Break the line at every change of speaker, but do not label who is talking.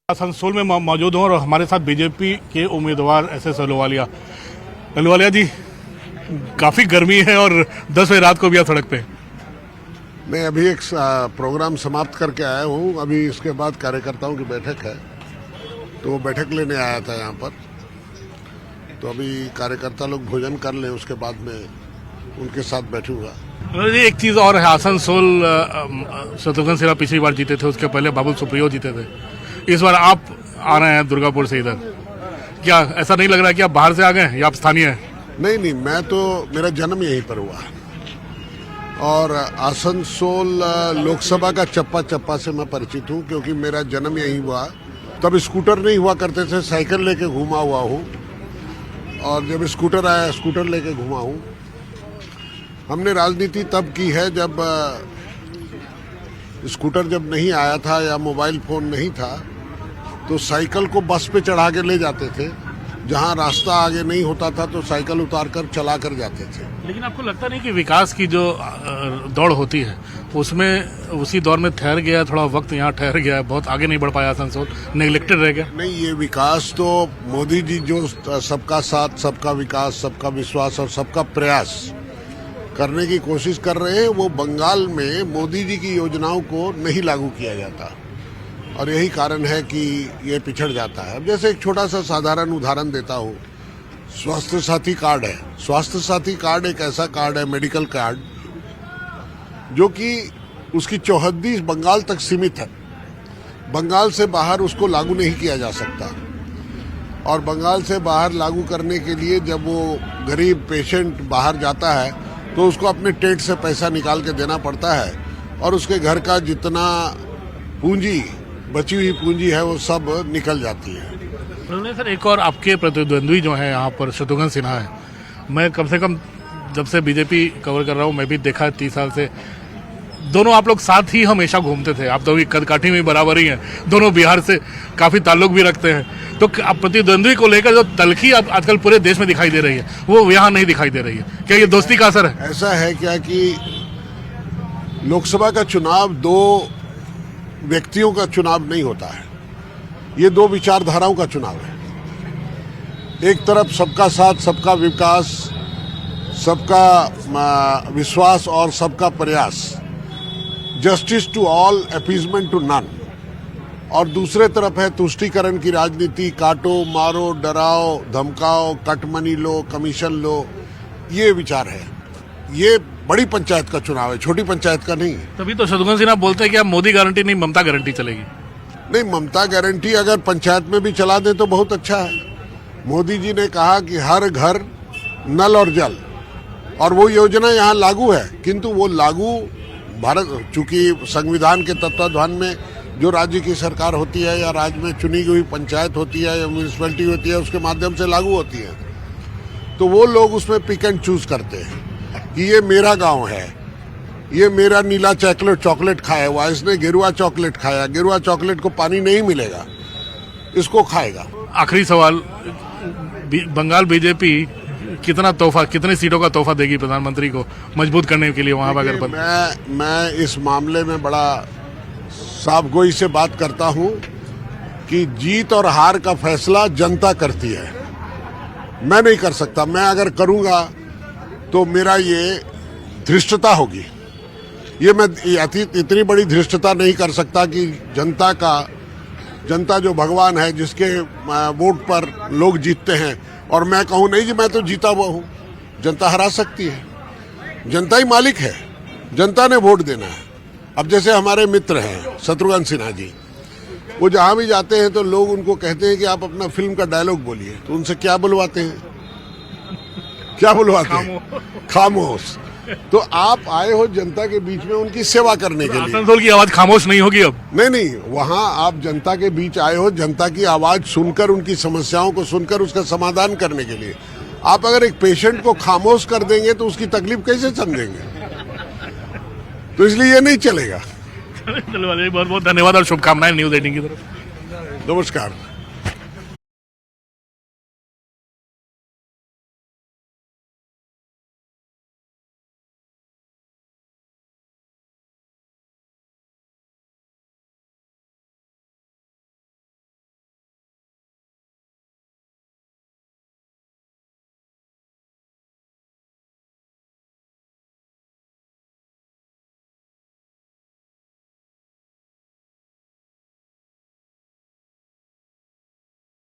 आसनसोल में मौजूद हूँ और हमारे साथ बीजेपी के उम्मीदवार एस अहलुवालिया जी। काफ़ी गर्मी है और 10 बजे रात को भी आप सड़क पे।
मैं अभी एक प्रोग्राम समाप्त करके आया हूँ। अभी इसके बाद कार्यकर्ताओं की बैठक है, तो वो बैठक लेने आया था यहाँ पर। तो अभी कार्यकर्ता लोग भोजन कर लें, उसके बाद मैं उनके साथ बैठूंगा।
एक चीज़ और है, आसनसोल शत्रुघ्न सिन्हा पिछली बार जीते थे, उसके पहले बाबुल सुप्रियो जीते थे। इस बार आप आ रहे हैं दुर्गापुर से इधर, क्या ऐसा नहीं लग रहा है कि आप बाहर से आ गए या आप स्थानीय हैं?
नहीं, मैं तो, मेरा जन्म यहीं पर हुआ और आसनसोल लोकसभा का चप्पा चप्पा से मैं परिचित हूँ, क्योंकि मेरा जन्म यहीं हुआ। तब स्कूटर नहीं हुआ करते थे, साइकिल लेके घूमा हुआ हूँ, और जब स्कूटर आया स्कूटर लेके घूमा हूँ। हमने राजनीति तब की है जब स्कूटर जब नहीं आया था या मोबाइल फोन नहीं था, तो साइकिल को बस पे चढ़ा के ले जाते थे। जहाँ रास्ता आगे नहीं होता था तो साइकिल उतार कर चला कर जाते थे।
लेकिन आपको लगता नहीं कि विकास की जो दौड़ होती है उसमें उसी दौर में ठहर गया, थोड़ा वक्त यहाँ ठहर गया, बहुत आगे नहीं बढ़ पाया आसनसोल, नेग्लेक्टेड रह गया?
नहीं, ये विकास तो मोदी जी जो सबका साथ, सबका विकास, सबका विश्वास और सबका प्रयास करने की कोशिश कर रहे हैं, वो बंगाल में मोदी जी की योजनाओं को नहीं लागू किया जाता, और यही कारण है कि ये पिछड़ जाता है। अब जैसे एक छोटा सा साधारण उदाहरण देता हूँ, स्वास्थ्य साथी कार्ड है। स्वास्थ्य साथी कार्ड एक ऐसा कार्ड है, मेडिकल कार्ड, जो कि उसकी चौहद्दी बंगाल तक सीमित है। बंगाल से बाहर उसको लागू नहीं किया जा सकता, और बंगाल से बाहर लागू करने के लिए जब वो गरीब पेशेंट बाहर जाता है तो उसको अपने टेट से पैसा निकाल के देना पड़ता है, और उसके घर का जितना पूंजी, बची हुई पूंजी है, वो सब निकल जाती है।
सर, एक और आपके प्रतिद्वंद्वी जो है यहाँ पर शत्रुघ्न सिन्हा है। मैं कम से कम जब से बीजेपी कवर कर रहा हूँ, मैं भी देखा है 30 साल से, दोनों आप लोग साथ ही हमेशा घूमते थे। आप तो भी कदकाठी में बराबर ही हैं, दोनों बिहार से काफ़ी ताल्लुक भी रखते हैं। तो आप प्रतिद्वंद्वी को लेकर जो तलखी आजकल पूरे देश में दिखाई दे रही है, वो यहाँ नहीं दिखाई दे रही है। क्या ये दोस्ती का असर है?
ऐसा है क्या कि लोकसभा का चुनाव दो व्यक्तियों का चुनाव नहीं होता है, ये दो विचारधाराओं का चुनाव है। एक तरफ सबका साथ, सबका विकास, सबका विश्वास और सबका प्रयास, justice to all, appeasement to none, और दूसरे तरफ है तुष्टीकरण की राजनीति, काटो मारो, डराओ धमकाओ, कट मनी लो, कमीशन लो, ये विचार है। ये बड़ी पंचायत का चुनाव है, छोटी पंचायत का नहीं।
तभी तो शत्रुघ्न सिन्हा बोलते हैं कि अब मोदी गारंटी नहीं, ममता गारंटी चलेगी।
नहीं, ममता गारंटी अगर पंचायत में भी चला दे तो बहुत अच्छा है। मोदी जी ने कहा कि हर घर नल और जल, और वो योजना यहाँ लागू है, किंतु वो लागू भारत, चूंकि संविधान के तत्वाधान में जो राज्य की सरकार होती है या राज्य में चुनी हुई पंचायत होती है या म्यूनिसिपैलिटी होती है, उसके माध्यम से लागू होती है, तो वो लोग उसमें पिक एंड चूज करते हैं कि ये मेरा गांव है, ये मेरा नीला चॉकलेट खाया हुआ, इसने गेरुआ चॉकलेट खाया, गेरुआ चॉकलेट को पानी नहीं मिलेगा, इसको खाएगा।
आखिरी सवाल, बंगाल बीजेपी कितना तोहफा, कितनी सीटों का तोहफा देगी प्रधानमंत्री को मजबूत करने के लिए वहां पर? अगर
मैं इस मामले में बड़ा साफगोई से बात करता हूं कि जीत और हार का फैसला जनता करती है, मैं नहीं कर सकता। मैं अगर करूंगा तो मेरा ये धृष्टता होगी। ये मैं इतनी बड़ी धृष्टता नहीं कर सकता कि जनता जो भगवान है, जिसके वोट पर लोग जीतते हैं, और मैं कहूं नहीं जी मैं तो जीता हुआ हूं। जनता हरा सकती है, जनता ही मालिक है, जनता ने वोट देना है। अब जैसे हमारे मित्र हैं शत्रुघ्न सिन्हा जी, वो जहां भी जाते हैं तो लोग उनको कहते हैं कि आप अपना फिल्म का डायलॉग बोलिए, तो उनसे क्या बुलवाते हैं? क्या बुलवाते हैं? खामोश। तो आप आए हो जनता के बीच में उनकी सेवा करने के लिए।
आसनसोल की आवाज खामोश नहीं होगी अब?
नहीं, वहाँ आप जनता के बीच आए हो, जनता की आवाज सुनकर, उनकी समस्याओं को सुनकर उसका समाधान करने के लिए। आप अगर एक पेशेंट को खामोश कर देंगे तो उसकी तकलीफ कैसे समझेंगे? तो इसलिए ये नहीं चलेगा।
चलो, बहुत बहुत धन्यवाद और शुभकामनाएं न्यूज़ 18 की तरफ।
नमस्कार।